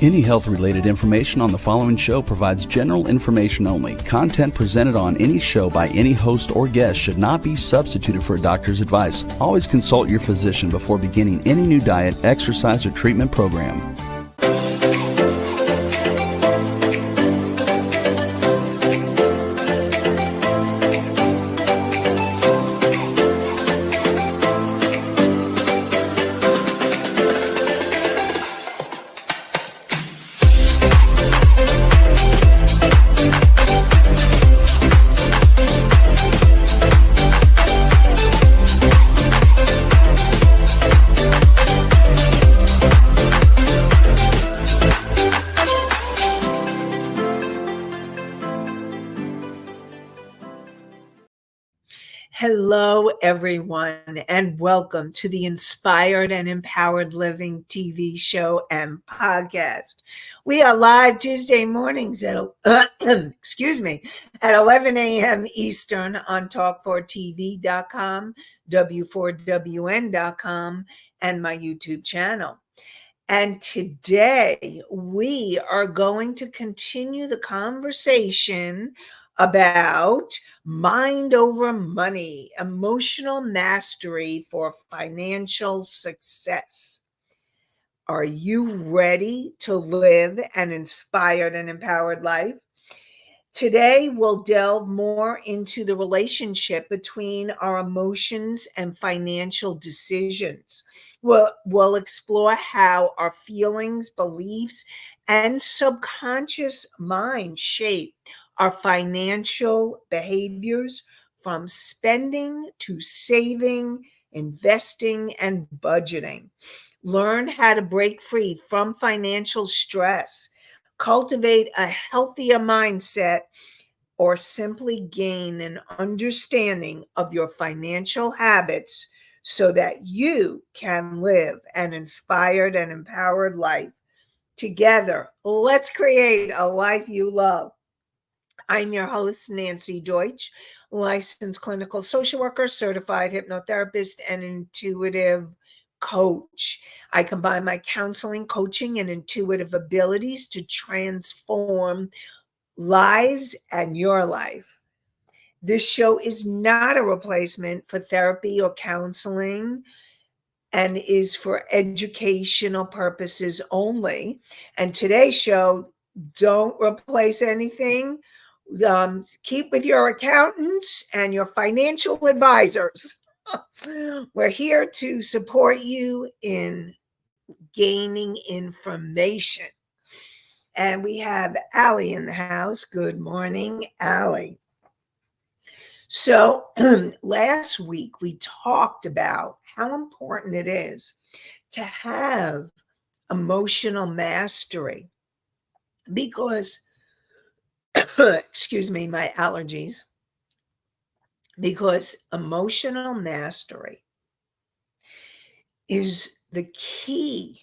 Any health-related information on the following show provides general information only. Content presented on any show by any host or guest should not be substituted for a doctor's advice. Always consult your physician before beginning any new diet, exercise, or treatment program. Hello, everyone, and welcome to the Inspired and Empowered Living TV show and podcast. We are live Tuesday mornings at at 11 a.m. Eastern on talk4tv.com, w4wn.com, and my YouTube channel. And today we are going to continue the conversation about mind over money, emotional mastery for financial success. Are you ready to live an inspired and empowered life? Today, we'll delve more into the relationship between our emotions and financial decisions. We'll explore how our feelings, beliefs, and subconscious mind shape our financial behaviors, from spending to saving, investing, and budgeting. Learn how to break free from financial stress, cultivate a healthier mindset, or simply gain an understanding of your financial habits so that you can live an inspired and empowered life. Together, let's create a life you love. I'm your host, Nanci Deutsch, licensed clinical social worker, certified hypnotherapist, and intuitive coach. I combine my counseling, coaching, and intuitive abilities to transform lives and your life. This show is not a replacement for therapy or counseling and is for educational purposes only. And today's show, don't replace anything. Keep with your accountants and your financial advisors. We're here to support you in gaining information. And we have Allie in the house. Good morning, Allie. So last week we talked about how important it is to have emotional mastery because excuse me, my allergies, because emotional mastery is the key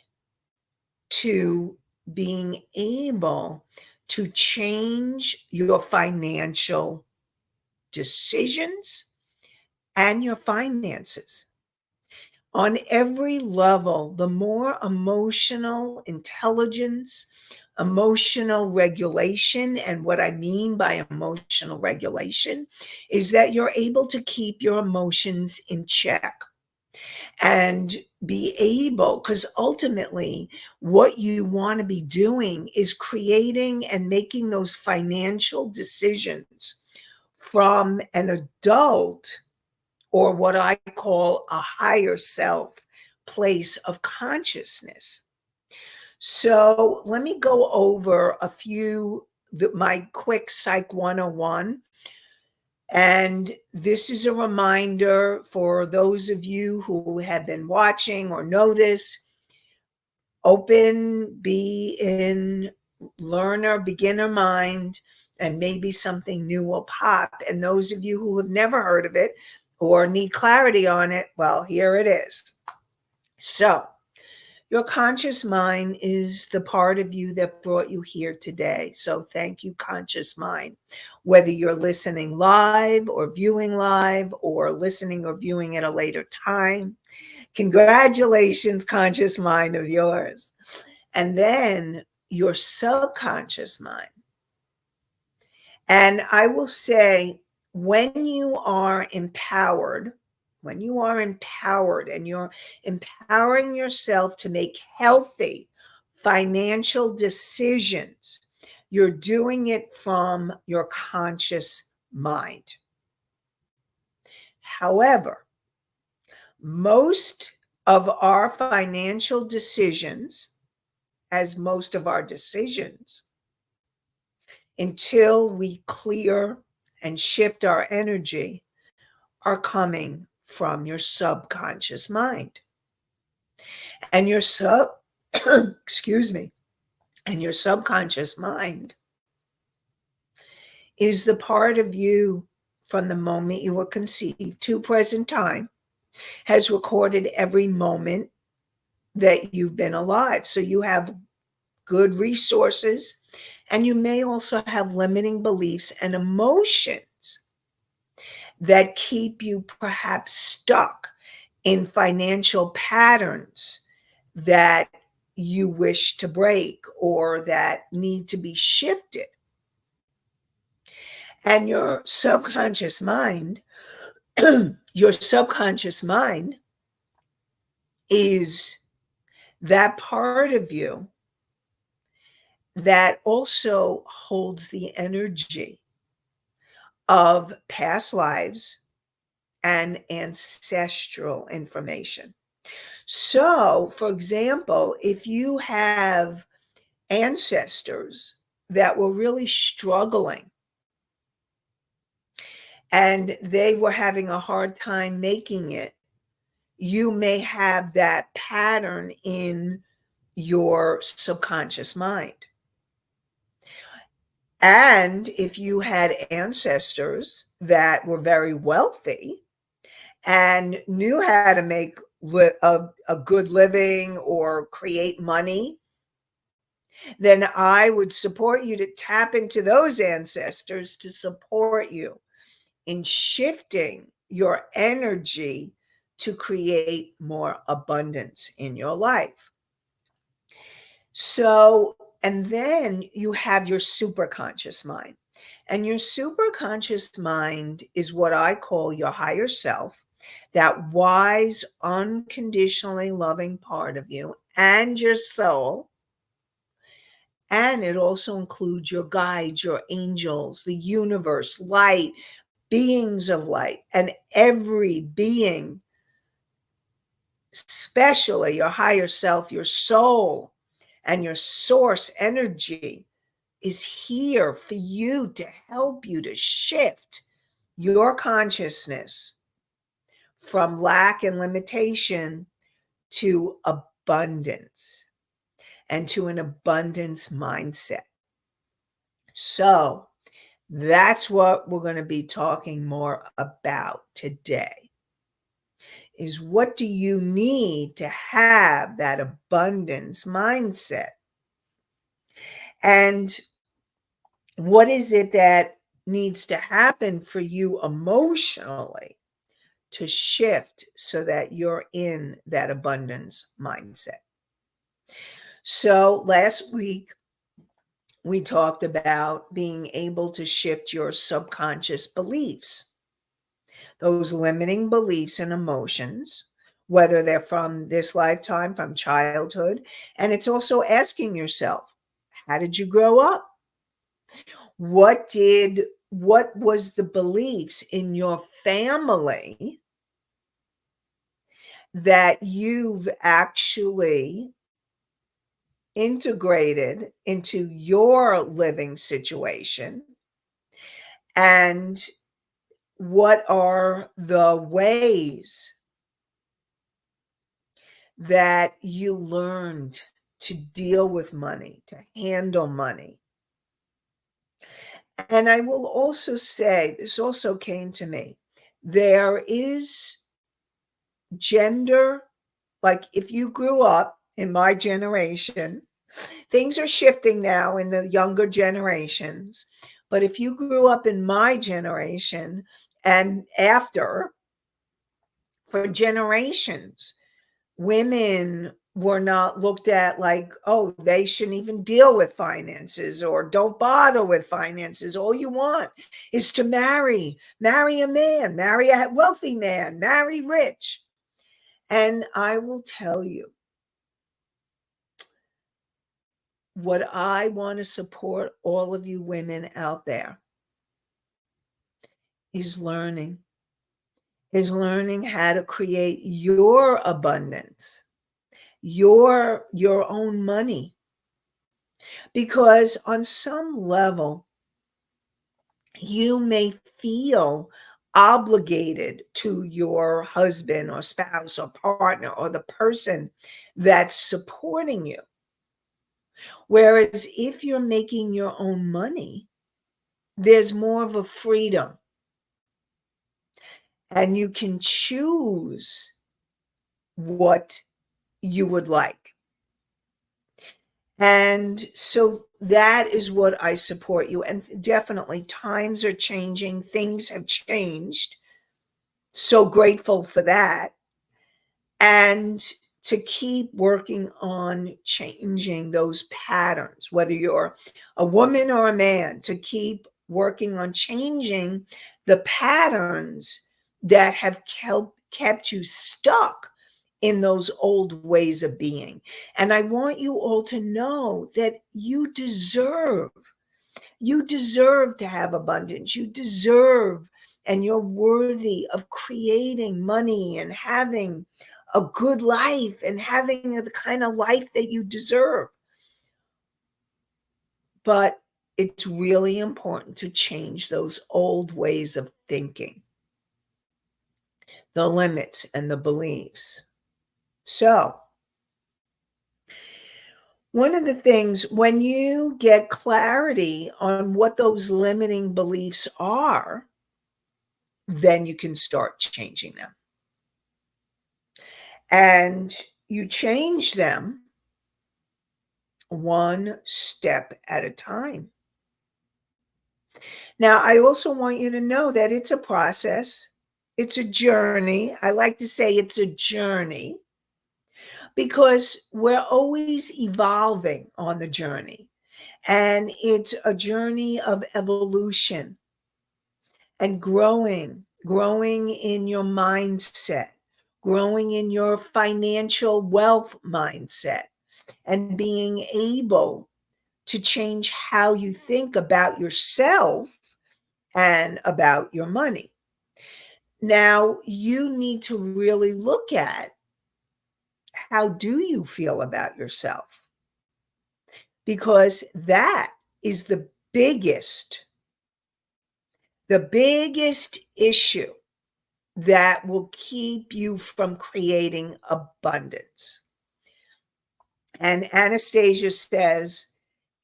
to being able to change your financial decisions and your finances. On every level, the more emotional intelligence, emotional regulation, and what I mean by emotional regulation is that you're able to keep your emotions in check and be able, because ultimately what you want to be doing is creating and making those financial decisions from an adult, or what I call a higher self place of consciousness. So let me go over a few, my quick Psych 101. And this is a reminder for those of you who have been watching or know this. Be in learner, beginner mind, and maybe something new will pop. And those of you who have never heard of it or need clarity on it, well, here it is. So, your conscious mind is the part of you that brought you here today. So thank you, conscious mind. Whether you're listening live or viewing live or listening or viewing at a later time, congratulations, conscious mind of yours. And then your subconscious mind. And I will say, when you are empowered, and you're empowering yourself to make healthy financial decisions, you're doing it from your conscious mind. However, most of our financial decisions, as most of our decisions, until we clear and shift our energy, are coming from your subconscious mind. And your excuse me, and your subconscious mind is the part of you from the moment you were conceived to present time, has recorded every moment that you've been alive. So you have good resources, and you may also have limiting beliefs and emotions that keep you perhaps stuck in financial patterns that you wish to break or that need to be shifted. And your subconscious mind, your subconscious mind is that part of you that also holds the energy of past lives and ancestral information. So, for example, if you have ancestors that were really struggling and they were having a hard time making it, you may have that pattern in your subconscious mind. And if you had ancestors that were very wealthy and knew how to make a good living or create money, then I would support you to tap into those ancestors to support you in shifting your energy to create more abundance in your life. So, and then you have your superconscious mind. And your superconscious mind is what I call your higher self, that wise, unconditionally loving part of you and your soul. And it also includes your guides, your angels, the universe, light, beings of light, and every being, especially your higher self, your soul, and your source energy, is here for you to help you to shift your consciousness from lack and limitation to abundance and to an abundance mindset. So that's what we're going to be talking more about today, is what do you need to have that abundance mindset? And what is it that needs to happen for you emotionally to shift so that you're in that abundance mindset? So last week, we talked about being able to shift your subconscious beliefs, those limiting beliefs and emotions, whether they're from this lifetime, from childhood. And it's also asking yourself, how did you grow up? What was the beliefs in your family that you've actually integrated into your living situation? And what are the ways that you learned to deal with money, to handle money? And I will also say, this also came to me, there is gender, like if you grew up in my generation, things are shifting now in the younger generations, but if you grew up in my generation and after, for generations, women were not looked at like, oh, they shouldn't even deal with finances or don't bother with finances. All you want is to marry a man, marry a wealthy man, marry rich. And I will tell you, what I want to support all of you women out there is learning how to create your abundance, your own money. Because on some level, you may feel obligated to your husband or spouse or partner or the person that's supporting you. Whereas if you're making your own money, there's more of a freedom and you can choose what you would like. And so that is what I support you. And definitely times are changing, things have changed. So grateful for that. And to keep working on changing those patterns, whether you're a woman or a man, to keep working on changing the patterns that have kept you stuck in those old ways of being. And I want you all to know that you deserve to have abundance. You deserve and you're worthy of creating money and having a good life and having the kind of life that you deserve. But it's really important to change those old ways of thinking, the limits and the beliefs. So, one of the things, when you get clarity on what those limiting beliefs are, then you can start changing them. And you change them one step at a time. Now, I also want you to know that it's a process, it's a journey. I like to say it's a journey because we're always evolving on the journey. And it's a journey of evolution and growing in your mindset, growing in your financial wealth mindset, and being able to change how you think about yourself and about your money. Now, you need to really look at, how do you feel about yourself? Because that is the biggest issue that will keep you from creating abundance. And Anastasia says,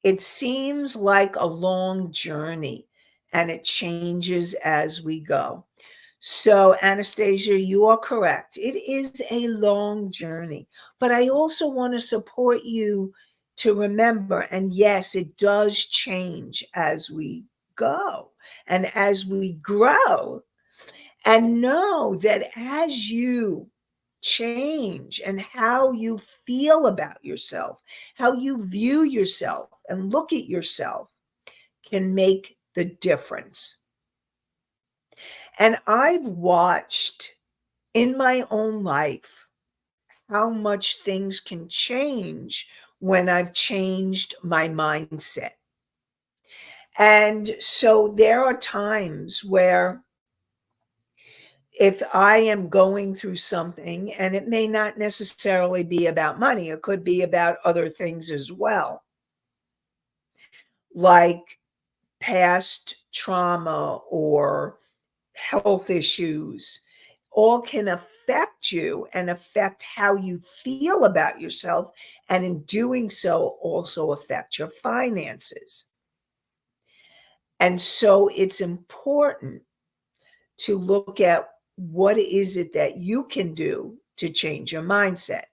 it seems like a long journey and it changes as we go. So, Anastasia, you are correct. It is a long journey, but I also want to support you to remember, and yes, it does change as we go and as we grow. And know that as you change and how you feel about yourself, how you view yourself and look at yourself can make the difference. And I've watched in my own life how much things can change when I've changed my mindset. And so there are times where, if I am going through something, and it may not necessarily be about money, it could be about other things as well, like past trauma or health issues, all can affect you and affect how you feel about yourself. And in doing so, also affect your finances. And so it's important to look at, what is it that you can do to change your mindset.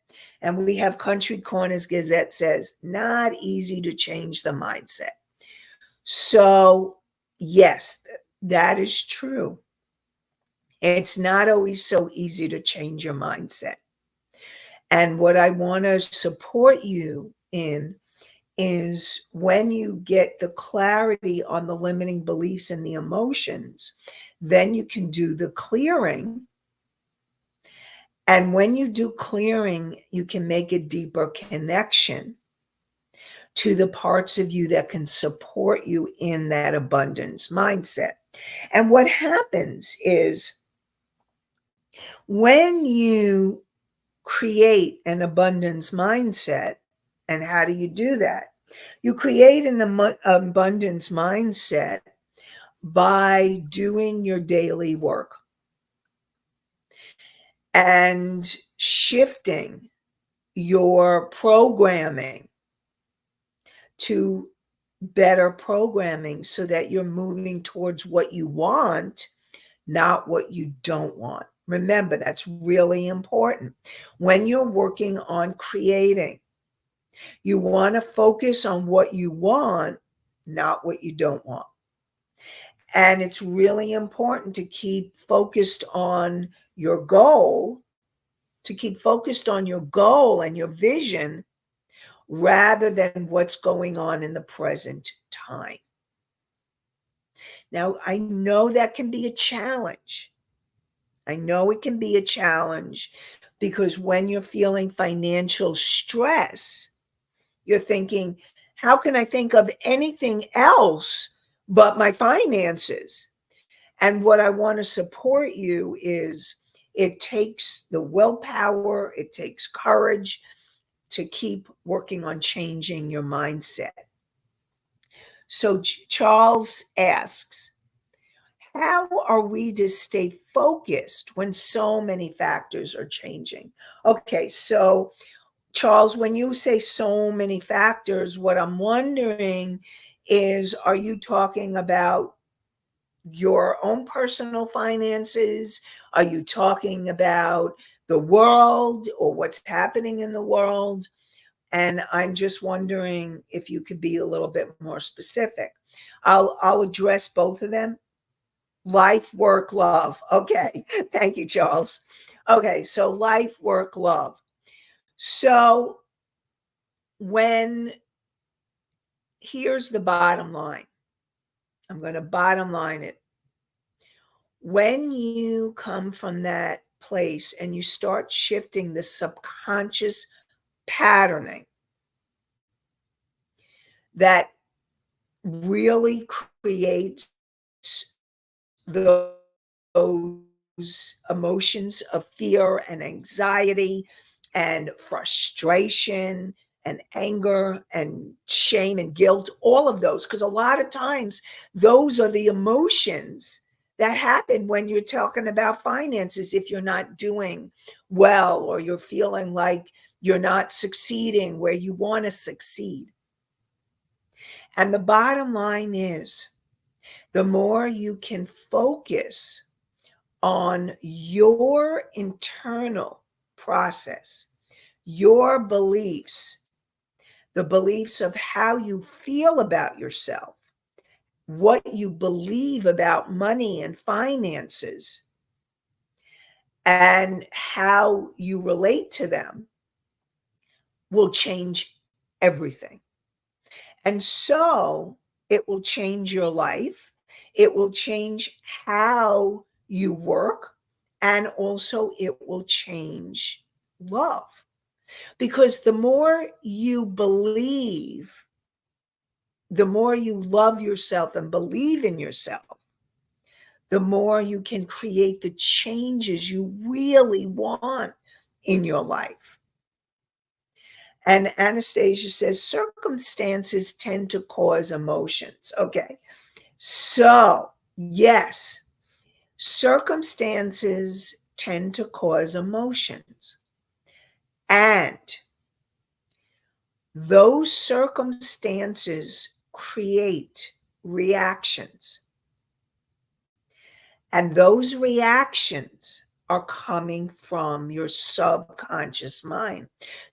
And we have Country Corners Gazette says, not easy to change the mindset. So yes, that is true. It's not always so easy to change your mindset. And what I want to support you in is when you get the clarity on the limiting beliefs and the emotions, then you can do the clearing. And when you do clearing, you can make a deeper connection to the parts of you that can support you in that abundance mindset. And what happens is when you create an abundance mindset, and how do you do that? You create an abundance mindset by doing your daily work and shifting your programming to better programming so that you're moving towards what you want, not what you don't want. Remember, that's really important. When you're working on creating, you want to focus on what you want, not what you don't want. And it's really important to keep focused on your goal, to keep focused on your goal and your vision rather than what's going on in the present time. Now, I know that can be a challenge. I know it can be a challenge because when you're feeling financial stress, you're thinking, how can I think of anything else but my finances? And what I want to support you is it takes the willpower, it takes courage to keep working on changing your mindset. So Charles asks, how are we to stay focused when so many factors are changing? Okay, so Charles, when you say so many factors, what I'm wondering is, are you talking about your own personal finances? Are you talking about the world or what's happening in the world? And I'm just wondering if you could be a little bit more specific. I'll address both of them. Life, work, love. Okay. Thank you, Charles. Okay. So life, work, love. So when here's the bottom line, I'm going to bottom line it. When you come from that place and you start shifting the subconscious patterning that really creates those emotions of fear and anxiety and frustration and anger and shame and guilt, all of those, because a lot of times those are the emotions that happen when you're talking about finances. If you're not doing well or you're feeling like you're not succeeding where you want to succeed. And the bottom line is, the more you can focus on your internal process, your beliefs, the beliefs of how you feel about yourself, what you believe about money and finances, and how you relate to them will change everything. And so it will change your life. It will change how you work. And also it will change love. Because the more you believe, the more you love yourself and believe in yourself, the more you can create the changes you really want in your life. And Anastasia says circumstances tend to cause emotions. Okay. So, yes, circumstances tend to cause emotions. And those circumstances create reactions. And those reactions are coming from your subconscious mind.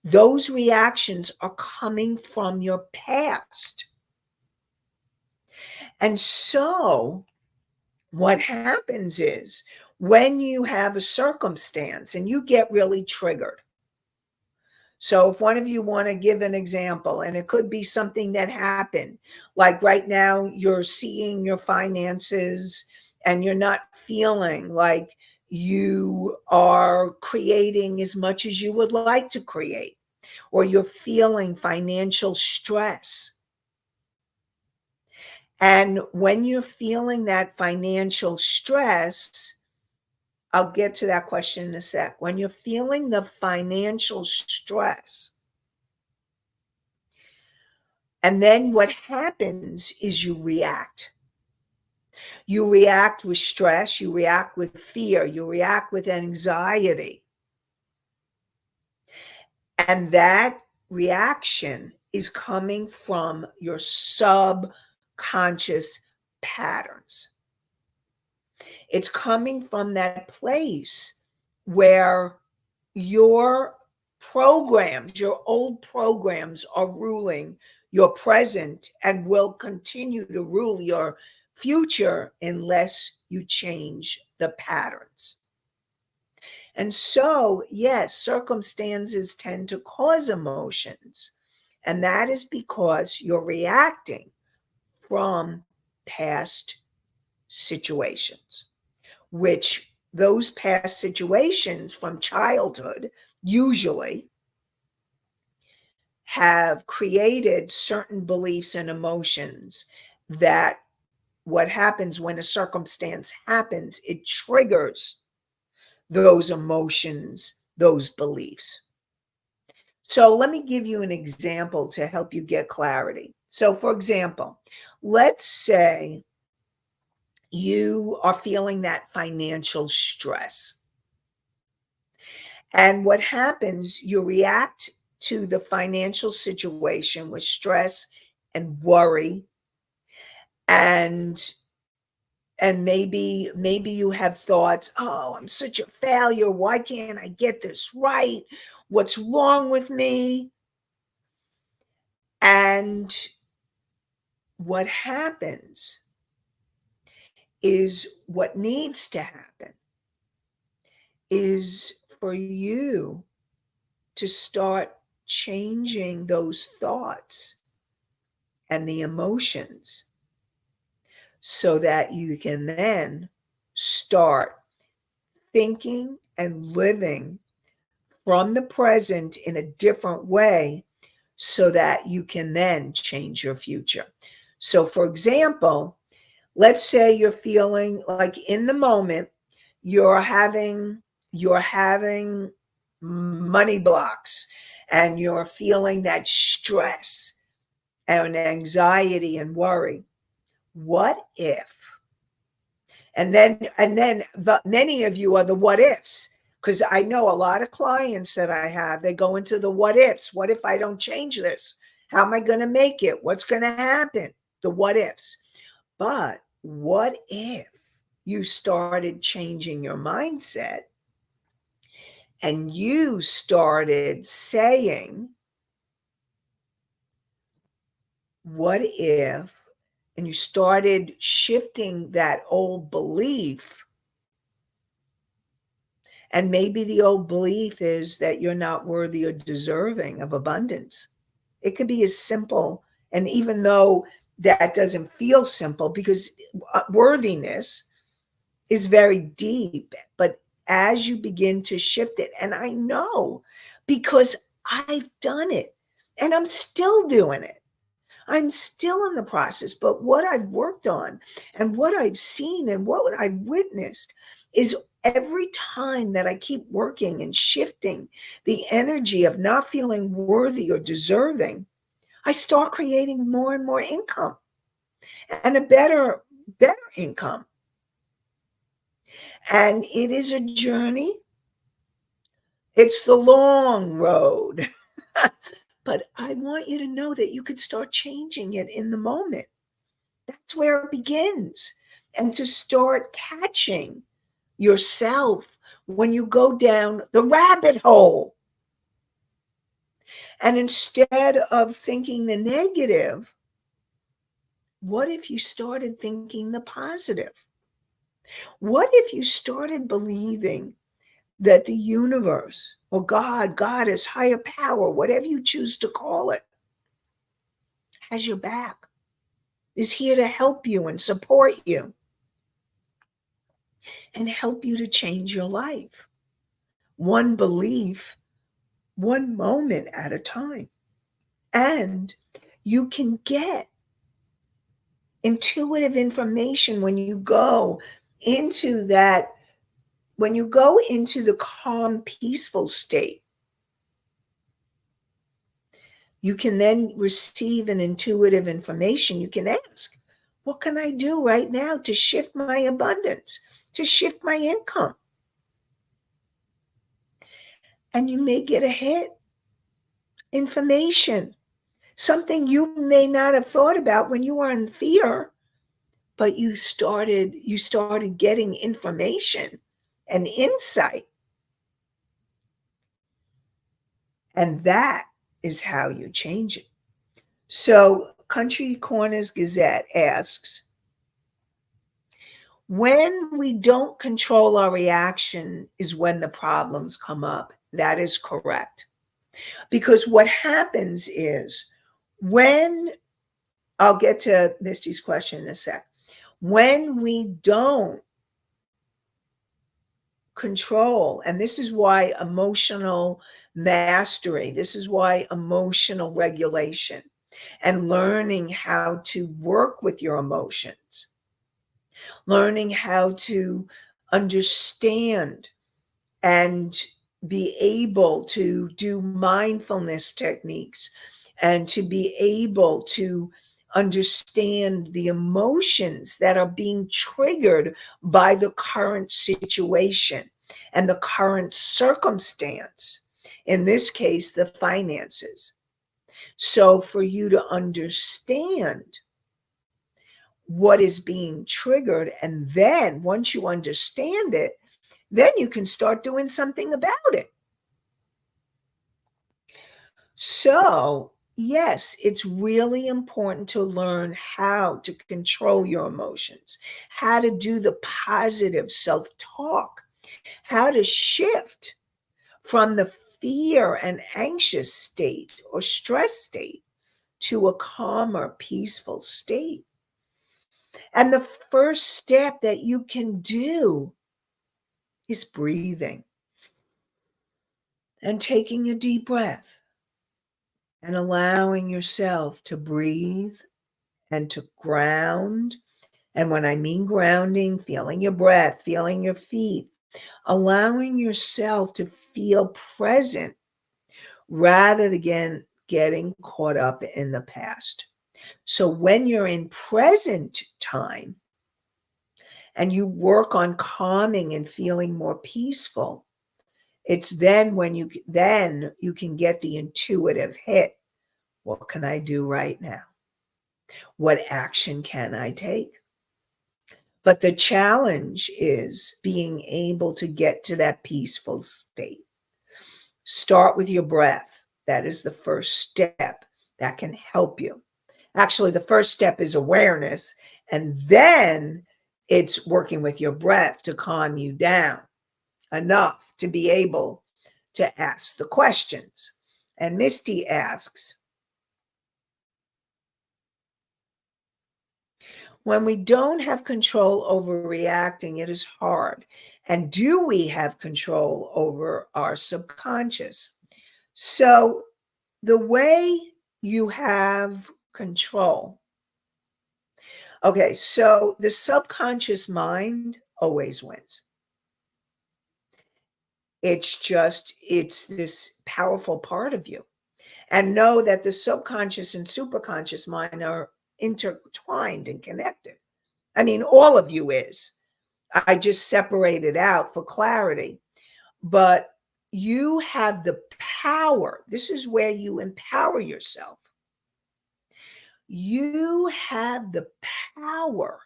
Those reactions are coming from your past. And so what happens is when you have a circumstance and you get really triggered, So if one of you want to give an example, and it could be something that happened, like right now you're seeing your finances and you're not feeling like you are creating as much as you would like to create, or you're feeling financial stress. And when you're feeling that financial stress, I'll get to that question in a sec. When you're feeling the financial stress, and then what happens is you react. You react with stress, you react with fear, you react with anxiety. And that reaction is coming from your subconscious patterns. It's coming from that place where your programs, your old programs are ruling your present and will continue to rule your future unless you change the patterns. And so, yes, circumstances tend to cause emotions. And that is because you're reacting from past situations, which those past situations from childhood usually have created certain beliefs and emotions that what happens when a circumstance happens, it triggers those emotions, those beliefs. So let me give you an example to help you get clarity. So, for example, let's say you are feeling that financial stress. And what happens, you react to the financial situation with stress and worry, and maybe you have thoughts, oh, I'm such a failure, why can't I get this right, what's wrong with me? And what happens is, what needs to happen is for you to start changing those thoughts and the emotions so that you can then start thinking and living from the present in a different way so that you can then change your future. So, for example, let's say you're feeling like in the moment you're having money blocks and you're feeling that stress and anxiety and worry. What if? But many of you are the what ifs, because I know a lot of clients that I have, they go into the what ifs. What if I don't change this? How am I going to make it? What's going to happen? The what ifs. But what if you started changing your mindset and you started saying, what if, and you started shifting that old belief. And maybe the old belief is that you're not worthy or deserving of abundance. It could be as simple, and even though that doesn't feel simple, because worthiness is very deep, but as you begin to shift it, and I know because I've done it and I'm still doing it. I'm still in the process, but what I've worked on and what I've seen and what I've witnessed is every time that I keep working and shifting the energy of not feeling worthy or deserving, I start creating more and more income, and a better income. And it is a journey. It's the long road. But I want you to know that you could start changing it in the moment. That's where it begins. And to start catching yourself when you go down the rabbit hole. And instead of thinking the negative, what if you started thinking the positive? What if you started believing that the universe or God is higher power, whatever you choose to call it, has your back, is here to help you and support you and help you to change your life. One belief, one moment at a time. And you can get intuitive information when you go into that, when you go into the calm, peaceful state. You can then receive an intuitive information. You can ask, what can I do right now to shift my abundance, to shift my income? And you may get a hit information, something you may not have thought about when you were in fear, but you started getting information and insight. And that is how you change it. So Country Corners Gazette asks, when we don't control our reaction is when the problems come up. That is correct. Because what happens is when, I'll get to Misty's question in a sec, when we don't control, and this is why emotional mastery, this is why emotional regulation and learning how to work with your emotions, learning how to understand and be able to do mindfulness techniques and to be able to understand the emotions that are being triggered by the current situation and the current circumstance. In this case, the finances. So for you to understand what is being triggered, and then once you understand it, then you can start doing something about it. So, yes, it's really important to learn how to control your emotions, how to do the positive self-talk, how to shift from the fear and anxious state or stress state to a calmer, peaceful state. And the first step that you can do is breathing and taking a deep breath and allowing yourself to breathe and to ground. And when I mean grounding, feeling your breath, feeling your feet, allowing yourself to feel present rather than getting caught up in the past. So when you're in present time and you work on calming and feeling more peaceful, it's then when you can get the intuitive hit. What can I do right now? What action can I take? But the challenge is being able to get to that peaceful state. Start with your breath. That is the first step that can help you. Actually, the first step is awareness, and then it's working with your breath to calm you down enough to be able to ask the questions. And Misty asks, when we don't have control over reacting, it is hard. And do we have control over our subconscious? So the way you have control, okay, so the subconscious mind always wins. It's this powerful part of you. And know that the subconscious and superconscious mind are intertwined and connected. I mean, all of you is. I just separated out for clarity. But you have the power. This is where you empower yourself. You have the power,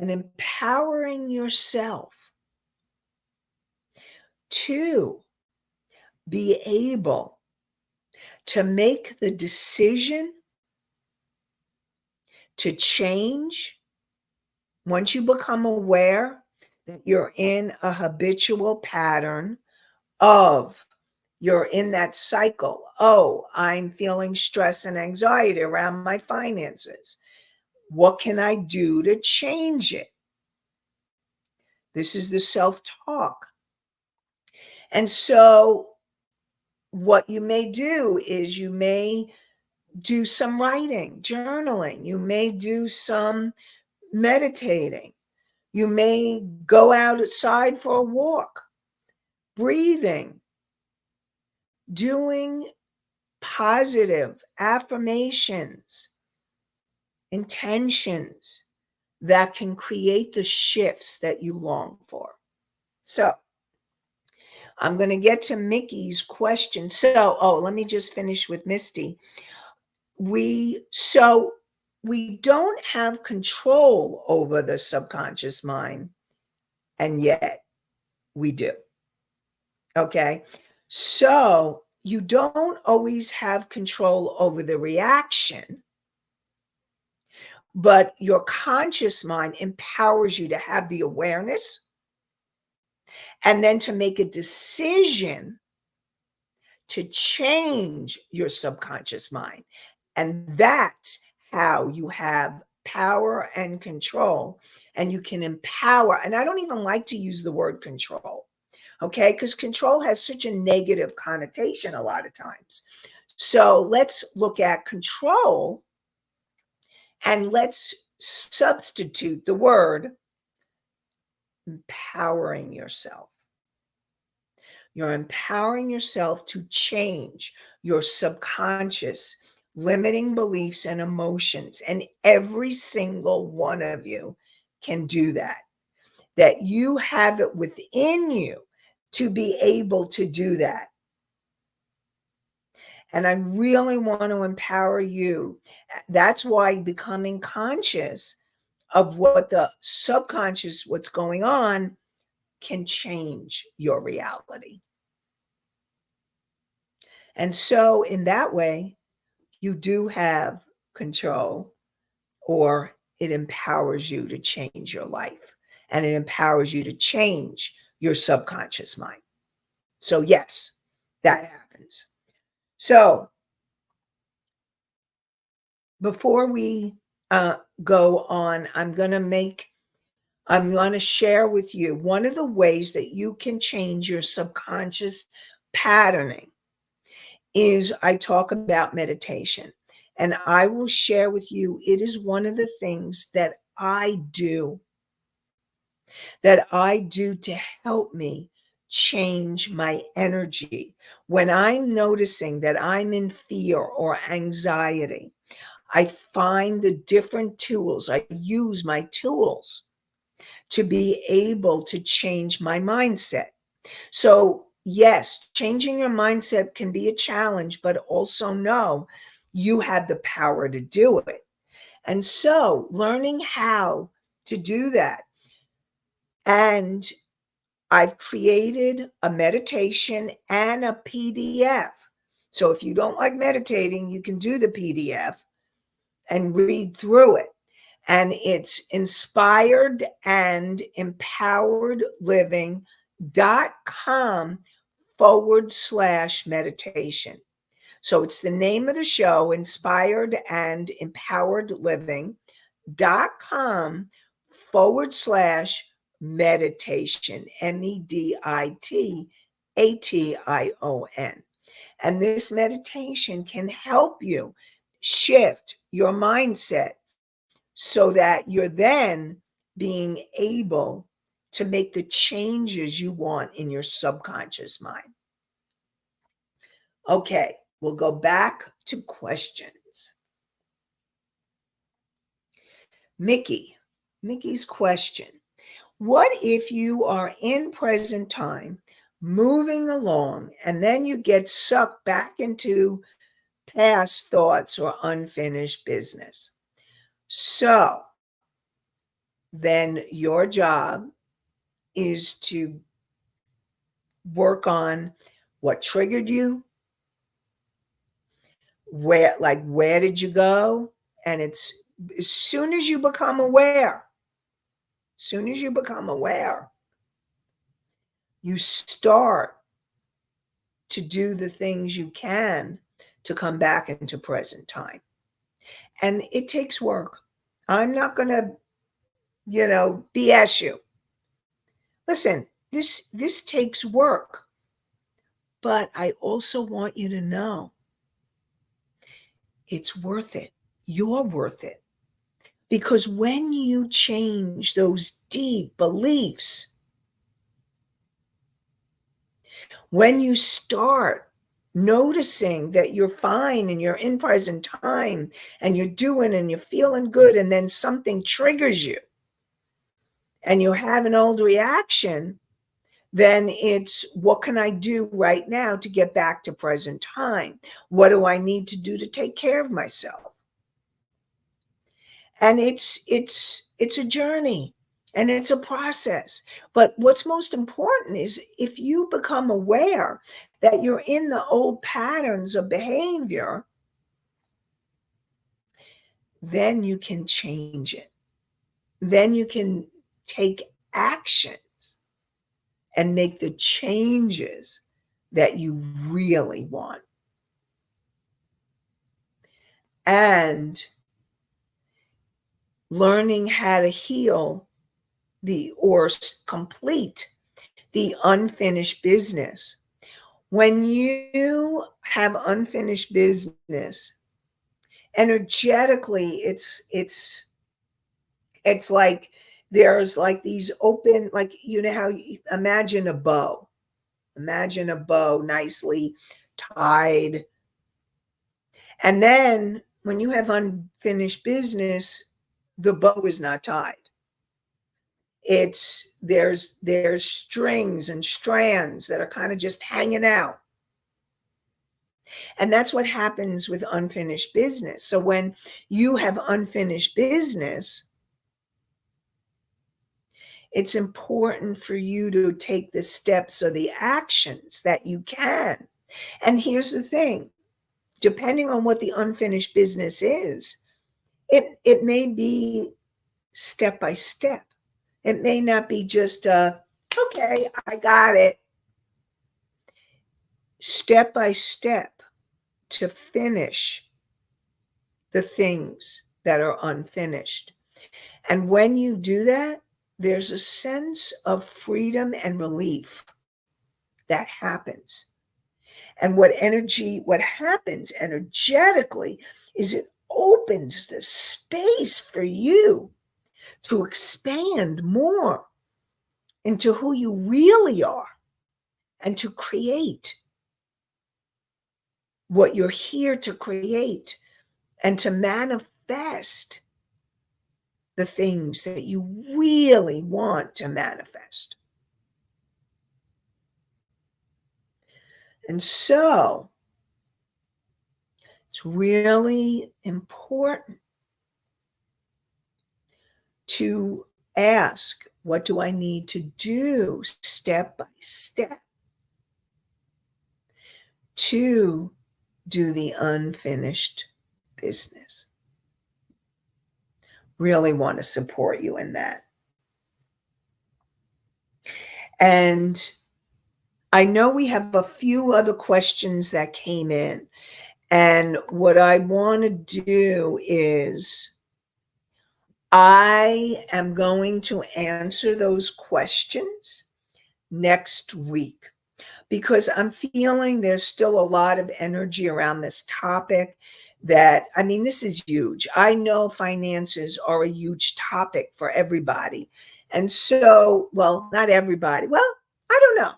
and empowering yourself to be able to make the decision to change once you become aware that you're in a habitual pattern of, you're in that cycle. Oh, I'm feeling stress and anxiety around my finances. What can I do to change it? This is the self-talk. And so what you may do is you may do some writing, journaling. You may do some meditating. You may go outside for a walk, breathing, doing positive affirmations, intentions that can create the shifts that you long for. So I'm going to get to Mickey's question. So, let me just finish with Misty. We don't have control over the subconscious mind, and yet we do. Okay. So you don't always have control over the reaction, but your conscious mind empowers you to have the awareness and then to make a decision to change your subconscious mind. And that's how you have power and control, and you can empower. And I don't even like to use the word control, okay? Because control has such a negative connotation a lot of times. So let's look at control and let's substitute the word empowering yourself. You're empowering yourself to change your subconscious limiting beliefs and emotions. And every single one of you can do that. That you have it within you to be able to do that. And I really want to empower you. That's why becoming conscious of what the subconscious, what's going on, can change your reality. And so in that way, you do have control, or it empowers you to change your life, and it empowers you to change your subconscious mind. So yes, that happens. So before we go on, I'm going to share with you one of the ways that you can change your subconscious patterning is I talk about meditation. And I will share with you, it is one of the things that I do to help me change my energy. When I'm noticing that I'm in fear or anxiety, I find the different tools. I use my tools to be able to change my mindset. So, yes, changing your mindset can be a challenge, but also know you have the power to do it. And so, learning how to do that. And I've created a meditation and a PDF. So, if you don't like meditating, you can do the PDF and read through it. And it's inspired and empowered living.com/meditation. So it's the name of the show, Inspired and Empowered Living.com/meditation, MEDITATION. And this meditation can help you shift your mindset so that you're then being able to make the changes you want in your subconscious mind. Okay, we'll go back to questions. Mickey's question. What if you are in present time, moving along, and then you get sucked back into past thoughts or unfinished business? So then your job is to work on what triggered you, where did you go? And it's as soon as you become aware, you start to do the things you can to come back into present time. And it takes work. I'm not going to, BS you. Listen, this takes work. But I also want you to know it's worth it. You're worth it. Because when you change those deep beliefs, when you start noticing that you're fine and you're in present time and you're doing and you're feeling good, and then something triggers you and you have an old reaction, then it's, what can I do right now to get back to present time? What do I need to do to take care of myself? And it's a journey and it's a process. But what's most important is if you become aware that you're in the old patterns of behavior, then you can change it. Then you can take actions and make the changes that you really want. And learning how to heal or complete the unfinished business. When you have unfinished business, energetically, it's like there's like these open, like, how you imagine a bow. Imagine a bow nicely tied. And then when you have unfinished business, the bow is not tied. There's strings and strands that are kind of just hanging out. And that's what happens with unfinished business. So when you have unfinished business, it's important for you to take the steps or the actions that you can. And here's the thing, depending on what the unfinished business is, it may be step by step. It may not be just, okay, I got it. Step by step to finish the things that are unfinished. And when you do that, there's a sense of freedom and relief that happens. And what happens energetically is it opens the space for you to expand more into who you really are and to create what you're here to create and to manifest the things that you really want to manifest. And so it's really important to ask, what do I need to do step by step to do the unfinished business? Really want to support you in that. And I know we have a few other questions that came in. And what I want to do is I am going to answer those questions next week, because I'm feeling there's still a lot of energy around this topic this is huge. I know finances are a huge topic for everybody. And so, well, not everybody. Well, I don't know.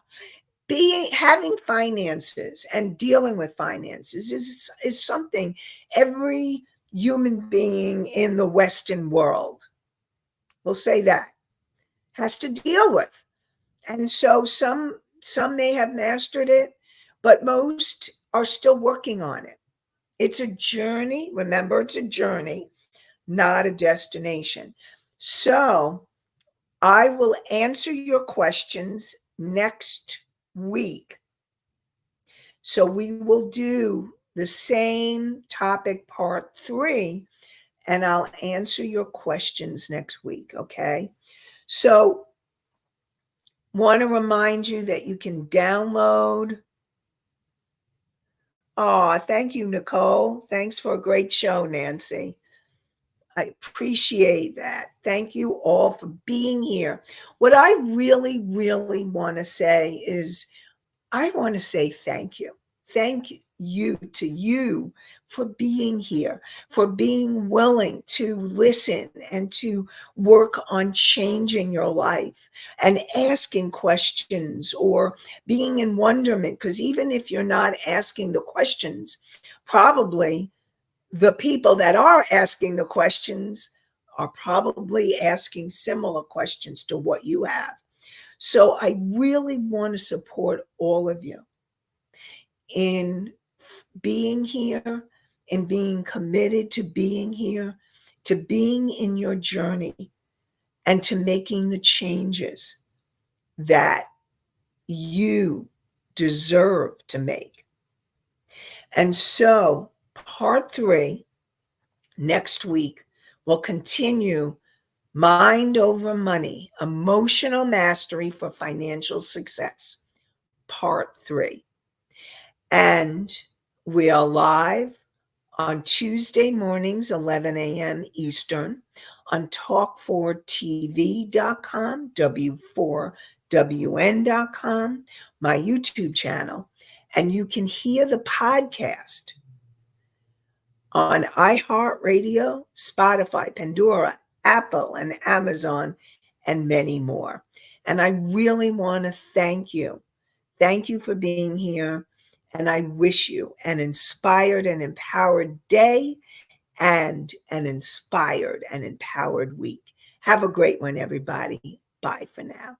Having finances and dealing with finances is something every human being in the Western world, we'll say that, has to deal with. And so some may have mastered it, but most are still working on it. It's a journey. Remember, it's a journey, not a destination. So I will answer your questions next week. So we will do the same topic, part 3, and I'll answer your questions next week, okay? So Want to remind you that you can download. Oh, thank you, Nicole. Thanks for a great show, Nanci. I appreciate that. Thank you all for being here. What I really, really want to say is I want to say thank you. Thank you to you for being here, for being willing to listen and to work on changing your life and asking questions or being in wonderment. Because even if you're not asking the questions, probably the people that are asking the questions are probably asking similar questions to what you have. So I really want to support all of you in being here and being committed to being here, to being in your journey, and to making the changes that you deserve to make. And so, part 3 next week will continue Mind Over Money, Emotional Mastery for Financial Success, part 3. And we are live on Tuesday mornings, 11 a.m. Eastern, on talk4tv.com, w4wn.com, my YouTube channel. And you can hear the podcast on iHeartRadio, Spotify, Pandora, Apple, and Amazon, and many more. And I really want to thank you. Thank you for being here. And I wish you an inspired and empowered day and an inspired and empowered week. Have a great one, everybody. Bye for now.